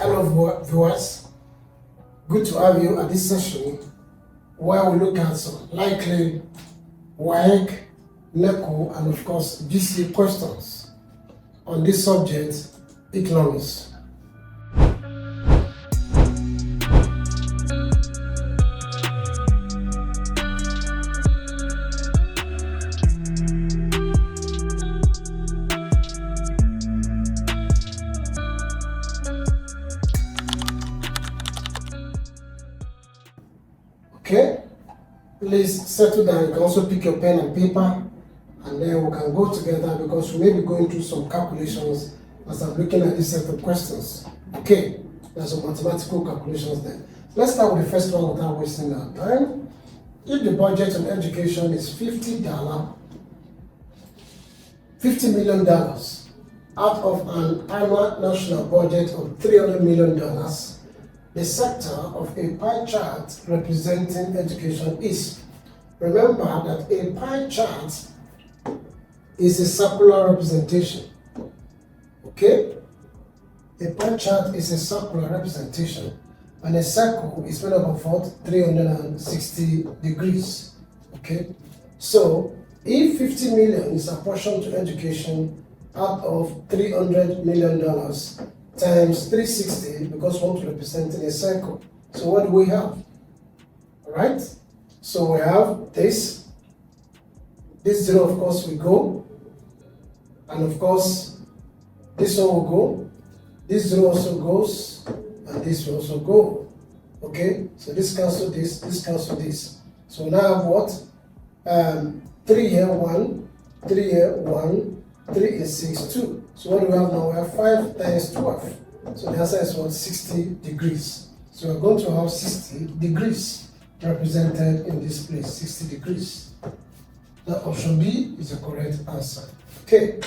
Hello viewers, good to have you at this session where we look at some likely WAEC, NECO and of course GCE questions on this subject, economics. Okay, please settle down. You can also pick your pen and paper and then we can go together because we may be going through some calculations as I'm looking at this set of questions. Okay, there's some mathematical calculations there. Let's start with the first one without wasting our time. If the budget on education is $50 million out of an annual national budget of $300 million, the sector of a pie chart representing education is. Remember that a pie chart is a circular representation. Okay? A pie chart is a circular representation, and a circle is made up of what? 360 degrees. Okay? So, if 50 million is apportioned to education out of $300 million, times 360, because we want to represent in a circle. So what do we have? Alright? So we have this. This zero, of course, will go. And of course, this one will go. This zero also goes. And this will also go. Okay? So this cancel this cancel this. So we now have what? 3 here, 1. 3 here, 1. 3 is 6, 2. So what do we have now? We have 5 times 12. So the answer is what? 60 degrees. So we're going to have 60 degrees represented in this place. 60 degrees. That option B is the correct answer. Okay.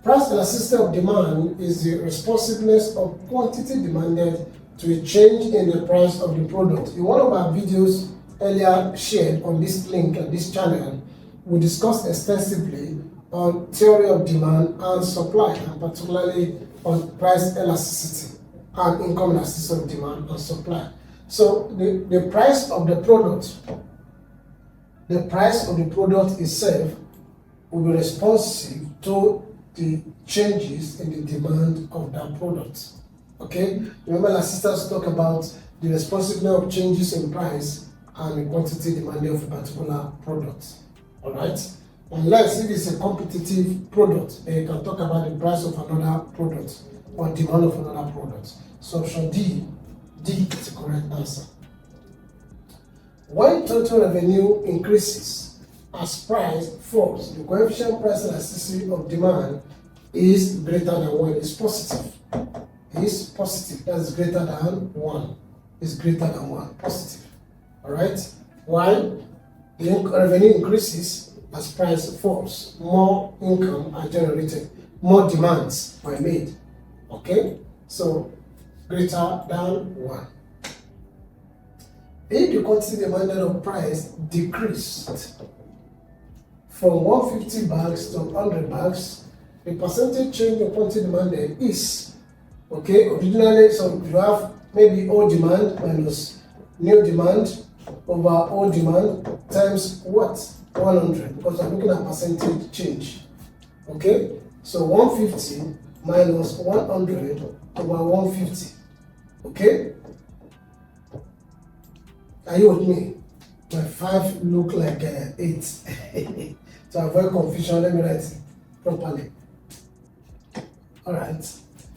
Price elasticity of demand is the responsiveness of quantity demanded to a change in the price of the product. In one of our videos earlier shared on this link and this channel, we discussed extensively on theory of demand and supply, and particularly on price elasticity and income elasticity of demand and supply. So the price of the product itself will be responsive to the changes in the demand of that product. Okay? Remember last sisters talk about the responsiveness of changes in price and the quantity demanded of a particular product. Alright? Unless it is a competitive product, then you can talk about the price of another product or demand of another product. So option D is the correct answer. When total revenue increases as price falls, the coefficient price elasticity of demand is greater than 1. It's positive. It's positive. That's greater than 1. It's greater than 1. Positive. Alright? Why? The revenue increases as price falls, more income are generated, more demands are made. Okay? So, greater than 1. If the quantity demanded of price decreased from 150 bags to 100 bags, the percentage change in quantity demanded is, okay, originally, so you have maybe old demand minus new demand over old demand times what? 100, because I'm looking at percentage change. Okay, so 150 minus 100 over 150. Okay, are you with me? My 5 look like 8. So avoid confusion, let me write it properly. Alright,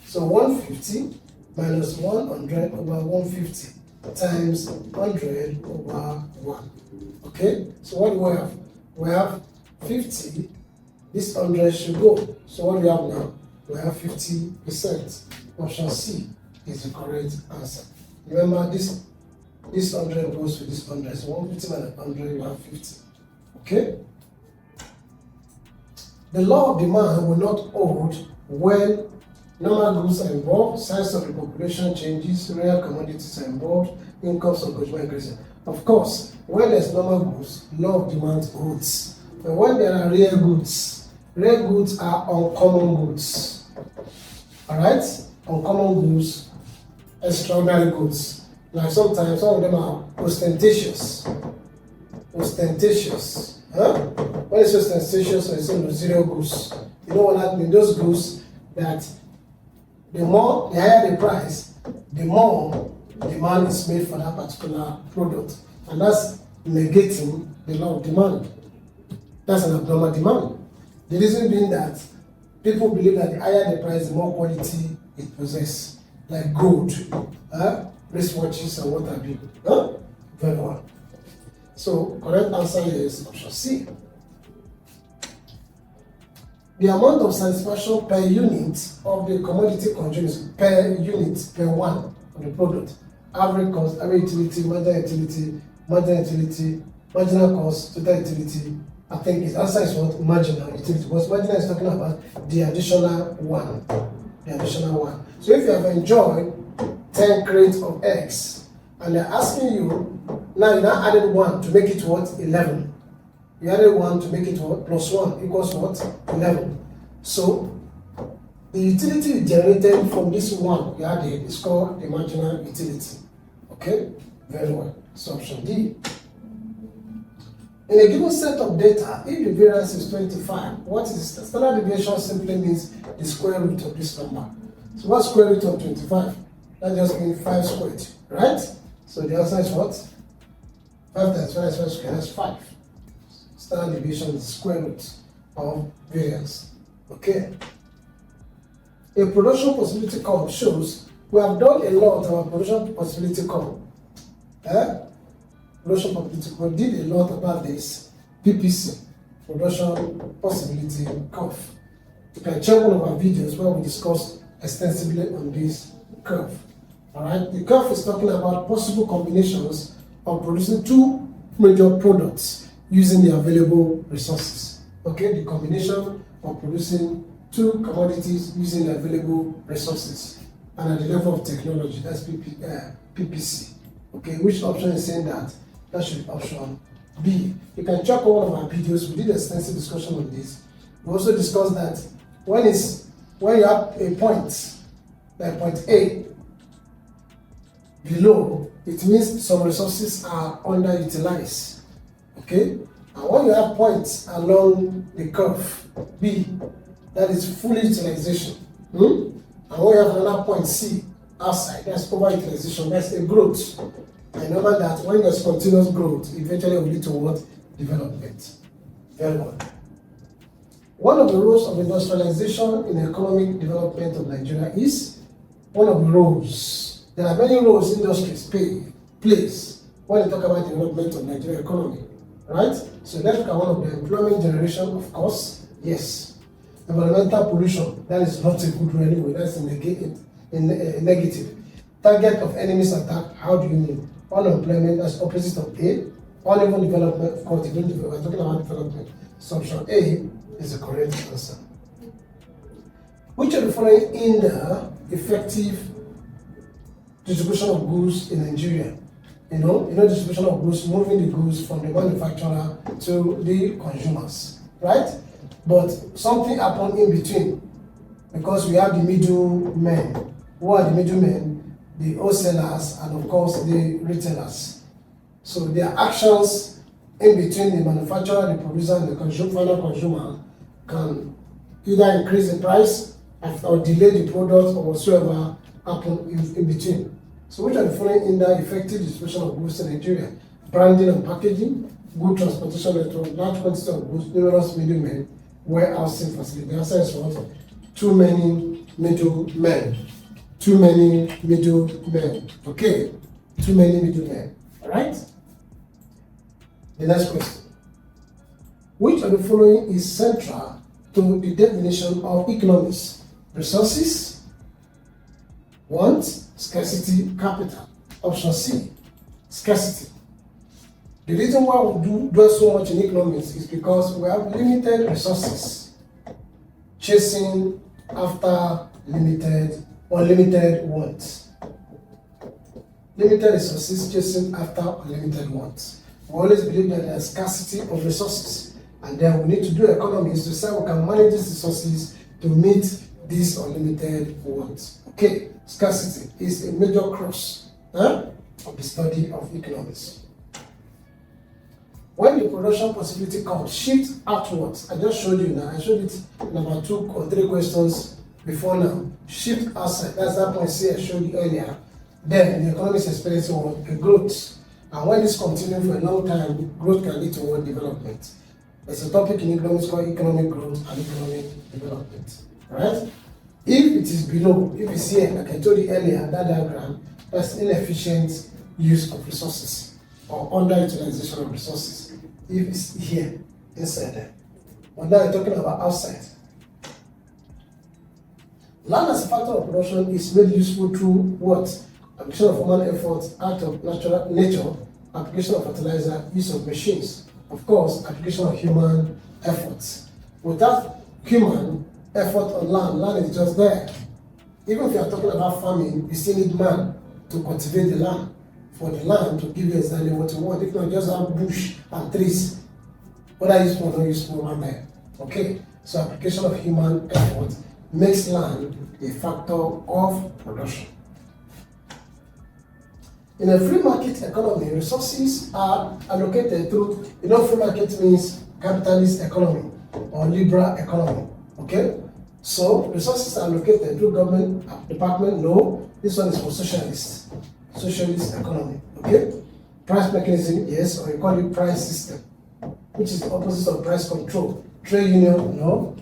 so 150 minus 100 over 150 times 100 over 1. Okay, so what do we have? We have 50, this 100 should go. So what do we have now? We have 50%. Option C is the correct answer. Remember, this 100 goes to this 100. So 150 minus 100, you have 50. Okay? The law of demand will not hold when normal goods are involved, size of the population changes, rare commodities are involved, incomes of consumer increasing. Of course, when there's normal goods, law of demand holds. But when there are rare goods are uncommon goods. Alright? uncommon goods, extraordinary goods. Like sometimes some of them are ostentatious. Ostentatious. Huh? When it's ostentatious, it's zero goods. You know what that means? Those goods that the higher the price, the more demand is made for that particular product. And that's negating the law of demand. That's an abnormal demand. The reason being that people believe that the higher the price, the more quality it possesses, like gold, wristwatches, and what have you. Very well. So, correct answer here is option C. The amount of satisfaction per unit of the commodity consumed per unit, per one of the product. Average cost, average utility, marginal utility, marginal cost, total utility. I think his answer is what? Marginal utility. Because marginal is talking about the additional one. The additional one. So if you have enjoyed 10 crates of eggs, and they're asking you, now you now added 1 to make it what? 11. You added 1 to make it what? Plus 1 equals what? 11. So the utility you generated from this 1 you added is called the marginal utility. Okay? Very well. So option D. In a given set of data, if the variance is 25, what is the standard deviation? Simply means the square root of this number. So what's square root of 25? That just means 5 squared, right? So the answer is what? 5 times 5 is 5 squared, that's 5. Standard deviation is the square root of variance. Okay. A production possibility curve shows we have done a lot of our production possibility curve. Production possibility, we did a lot about this PPC, production possibility curve. You can check one of our videos where we discuss extensively on this curve. Alright, the curve is talking about possible combinations of producing two major products using the available resources. Okay, the combination of producing two commodities using the available resources and at the level of technology, that's PPC. Okay, which option is saying that? That should be option B. You can check all of our videos. We did extensive discussion on this. We also discussed that when you have a point, like point A, below, it means some resources are underutilized. Okay? And when you have points along the curve, B, that is full utilization. And when you have another point C outside, that's overutilization, that's a growth. And remember that when there's continuous growth, eventually will lead to what? Development. Very well. One of the roles of industrialization in the economic development of Nigeria is one of the roles. There are many roles industries plays when you talk about the development of Nigerian economy. Right? So let's look at one of the employment generation, of course. Yes. Environmental pollution, that is not a good role anyway, that's a negative. Target of enemies attack, how do you mean? Unemployment, that's opposite of A. Uneven development, of course, we're talking about development. So option A is the correct answer. Which of the following in the effective distribution of goods in Nigeria? You know, distribution of goods, moving the goods from the manufacturer to the consumers, right? But something happened in between because we have the middlemen. Who are the middlemen? The wholesalers and of course the retailers. So their actions in between the manufacturer, the producer, and the final consumer can either increase the price or delay the product or whatsoever happened in between. So which are the following in the effective distribution of goods in Nigeria? Branding and packaging, good transportation network, large quantity of goods, numerous middlemen, warehousing facility. The answer is what? Too many middlemen. Too many middlemen. Okay? Too many middlemen. Alright? The next question. Which of the following is central to the definition of economics? Resources, want, scarcity, capital. Option C, scarcity. The reason why we do so much in economics is because we have limited resources chasing after unlimited wants. Limited resources chasing after unlimited wants. We always believe that there is scarcity of resources, and then we need to do economics to say we can manage these resources to meet these unlimited wants. Okay, scarcity is a major cross of the study of economics. When the production possibility comes, shift outwards. I just showed you now. I showed it in about 2 or 3 questions before now. Shift outside. That's that point C I showed you earlier. Then the economy is experiencing a growth. And when this continues for a long time, growth can lead to world development. There's a topic in economics called economic growth and economic development. Right? If it is below, if it's here, like I told you earlier, that diagram, that's inefficient use of resources or underutilization of resources. If it's here, inside there. But now I'm talking about outside. Land as a factor of production is made useful through what? Application of human effort, act of natural nature, application of fertilizer, use of machines. Of course, application of human efforts. Without human effort on land, land is just there. Even if you are talking about farming, you still need man to cultivate the land, for the land to give you exactly what you want. If not, just have bush and trees. Whether useful or not useful, one there. Okay, so application of human effort makes land a factor of production. In a free market economy, resources are allocated through, free market means capitalist economy or liberal economy. Okay, so resources are allocated through government department. No, this one is for socialist economy. Okay, price mechanism, yes, or you call it price system, which is the opposite of price control. Trade union, no,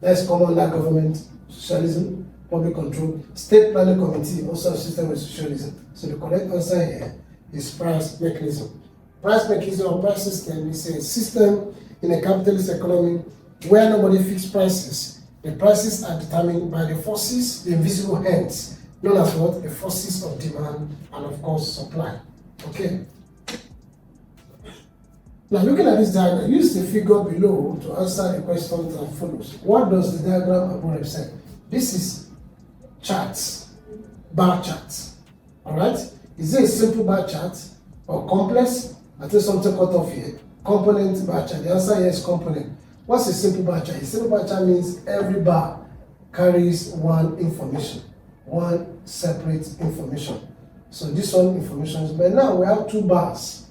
that's common under government, socialism. Public control. State planning committee, also a system with socialism. So the correct answer here is price mechanism. Price mechanism or price system is a system in a capitalist economy where nobody fixes prices. The prices are determined by the forces, the invisible hands, known as what? The forces of demand and of course supply. Okay. Now looking at this diagram, use the figure below to answer the question that follows. What does the diagram above represent? This is charts, bar charts. Alright? Is it a simple bar chart or complex? I think something cut off here. Component bar chart. The answer here is component. What's a simple bar chart? A simple bar chart means every bar carries one information, one separate information. So this one information, but now we have 2 bars.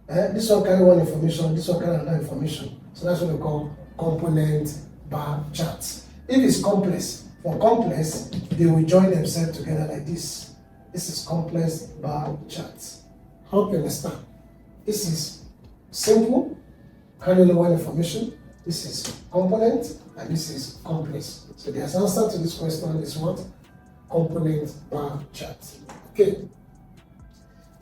This one carry one information, this one carry another information. So that's what we call component bar charts. If it's complex, for complex, they will join themselves together like this. This is complex bar charts. Hope you understand. This is simple, carry only one information. This is component, and this is complex. So the answer to this question is what? Component bar chart. Okay.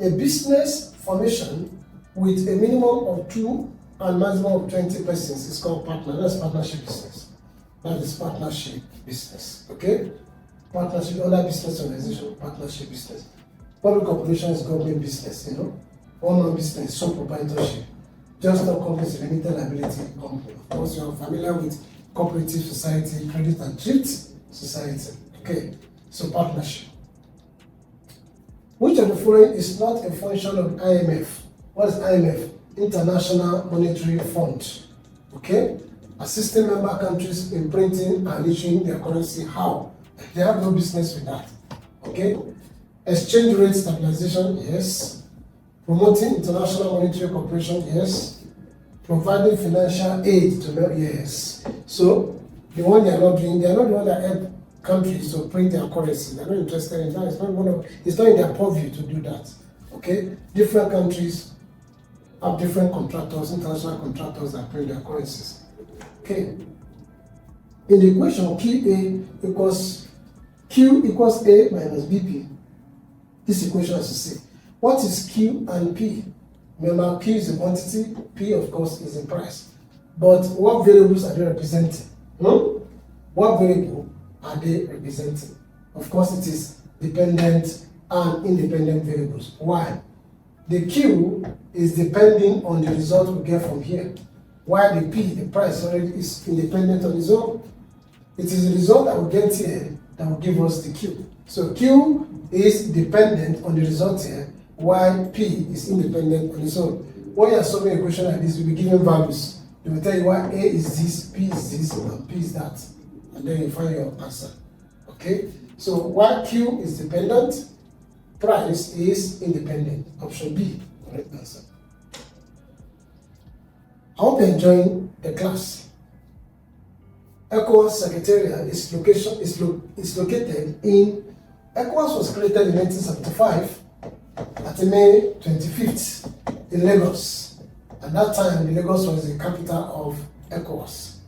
A business formation with a minimum of 2 and maximum of 20 persons is called partner. That's partnership business. That is partnership business. Okay? Partnership, other business organization, partnership business. Public corporation is government business, One-man business, sole proprietorship. Just not companies, limited liability company. Of course, you are familiar with cooperative society, credit and thrift society. Okay, so partnership. Which of the following is not a function of IMF? What is IMF? International Monetary Fund. Okay? Assisting member countries in printing and issuing their currency. How? They have no business with that. Okay? Exchange rate stabilization, yes. Promoting international monetary cooperation, yes. Providing financial aid to them, yes. So the one they are not doing, they are not the one that help countries to print their currency. They are not interested in that. It's not in their purview to do that. Okay? Different countries have different contractors, international contractors that print their currencies. Okay. In the equation Q equals A minus BP. This equation has to say, what is Q and P? Remember, Q is the quantity, P of course is the price. But what variables are they representing? What variable are they representing? Of course, it is dependent and independent variables. Why? The Q is depending on the result we get from here, while the P, the price, already is independent on its own. It is the result that we get here that will give us the Q. So Q is dependent on the result here, while P is independent on its own. When you are solving a question like this, you'll be given values. They will tell you why A is this, P is this, and P is that. And then you find your answer. Okay? So while Q is dependent, price is independent. Option B, correct answer. I hope you're enjoying the class. ECOWAS Secretariat is located in, ECOWAS was created in 1975 at May 25th in Lagos. At that time, Lagos was the capital of ECOWAS.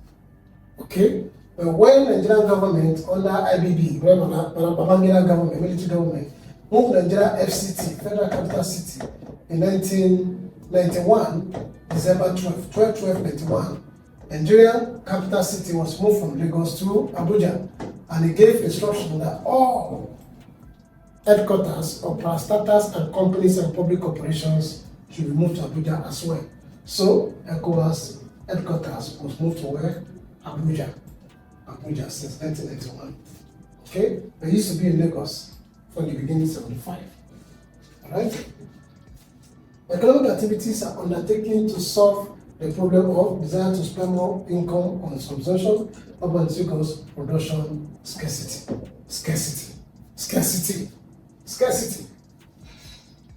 Okay? But when the Nigerian government under IBB, Babangida government, military government, moved Nigeria FCT, Federal Capital City, in 1991, December 12/12/91, Nigerian capital city was moved from Lagos to Abuja, and it gave instruction that all headquarters of parastatals and companies and public corporations should be moved to Abuja as well. So ECOWAS headquarters was moved to where? Abuja. Abuja since 1991. Okay? It used to be in Lagos from the beginning of 75. Alright? Economic activities are undertaken to solve the problem of desire to spend more income on consumption, urban cycles, production, scarcity.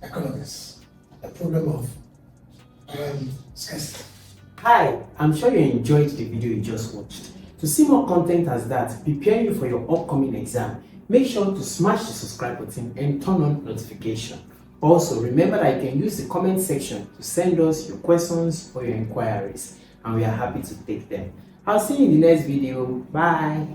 Economics. The problem of scarcity. Hi, I'm sure you enjoyed the video you just watched. To see more content as that, preparing you for your upcoming exam, make sure to smash the subscribe button and turn on notification. Also, remember that you can use the comment section to send us your questions or your inquiries, and we are happy to take them. I'll see you in the next video. Bye.